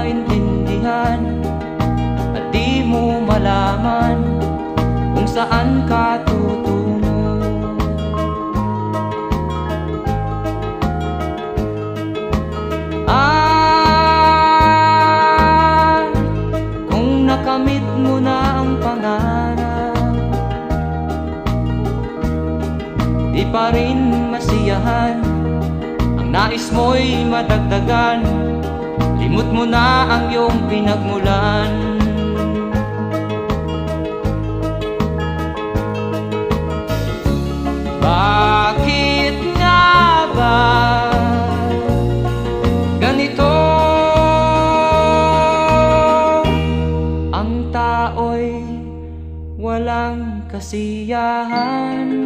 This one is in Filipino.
maintindihan at di mo malaman kung saan ka tutungo. Kung nakamit mo na ang pangarap, di pa rin masiyahan, ang nais mo'y madagdagan, limot mo na ang iyong pinagmulan. Bakit nga ba ganito? Ang tao'y walang kasiyahan.